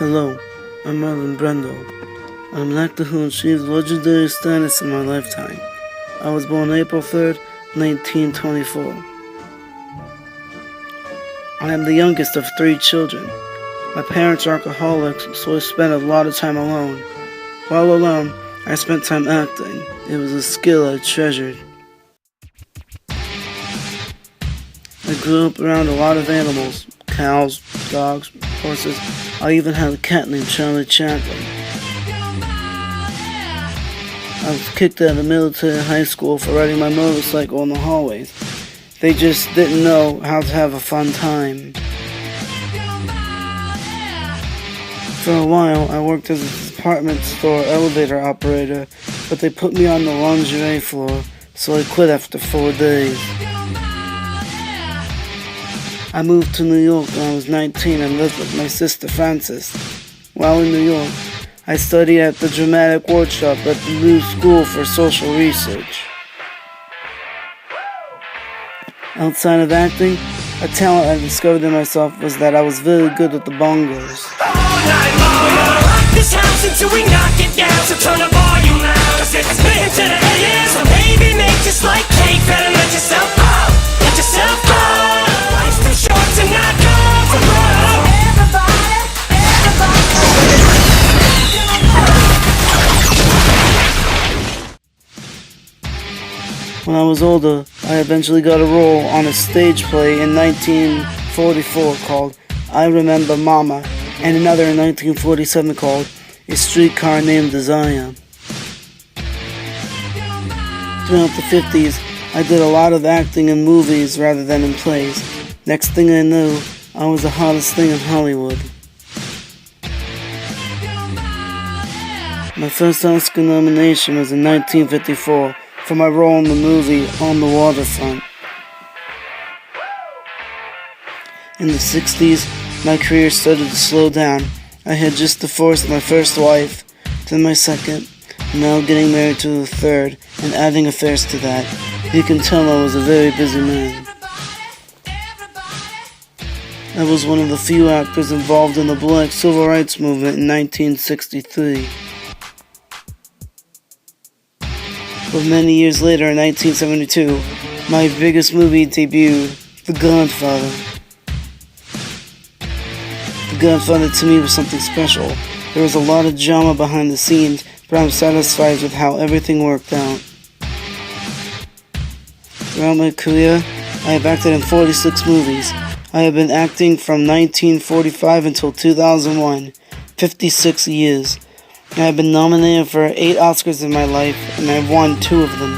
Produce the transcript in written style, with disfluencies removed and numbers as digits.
Hello, I'm Marlon Brando. I'm an actor who achieved legendary status in my lifetime. I was born April 3rd, 1924. I am the youngest of 3 children. My parents are alcoholics, so I spent a lot of time alone. While alone, I spent time acting. It was a skill I treasured. I grew up around a lot of animals: cows, dogs, horses. I even had a cat named Charlie Chaplin. I was kicked out of military high school for riding my motorcycle in the hallways. They just didn't know how to have a fun time. For a while, I worked as a department store elevator operator, but they put me on the lingerie floor, so I quit after 4 days. I moved to New York when I was 19 and lived with my sister Frances. While in New York, I studied at the Dramatic Workshop at the New School for Social Research. Outside of acting, a talent I discovered in myself was that I was very good at the bongos. All night long, we're gonna rock this house until we knock it down. So turn the volume loud, 'cause it's into the AM. So baby, make just like cake, better let yourself go. Let yourself go. Life's too short to not go for broke. Everybody. When I was older, I eventually got a role on a stage play in 1944 called I Remember Mama, and another in 1947 called A Streetcar Named Desire. Throughout the 50s, I did a lot of acting in movies rather than in plays. Next thing I knew, I was the hottest thing in Hollywood. My first Oscar nomination was in 1954 for my role in the movie On the Waterfront. In the 60s, my career started to slow down. I had just divorced my first wife, then my second, now getting married to the third, and adding affairs to that. You can tell I was a very busy man. I was one of the few actors involved in the Black Civil Rights Movement in 1963. But many years later, in 1972, my biggest movie debuted, The Godfather. The Godfather to me was something special. There was a lot of drama behind the scenes, but I'm satisfied with how everything worked out. Throughout my career, I have acted in 46 movies. I have been acting from 1945 until 2001, 56 years. I have been nominated for 8 Oscars in my life, and I've won 2 of them.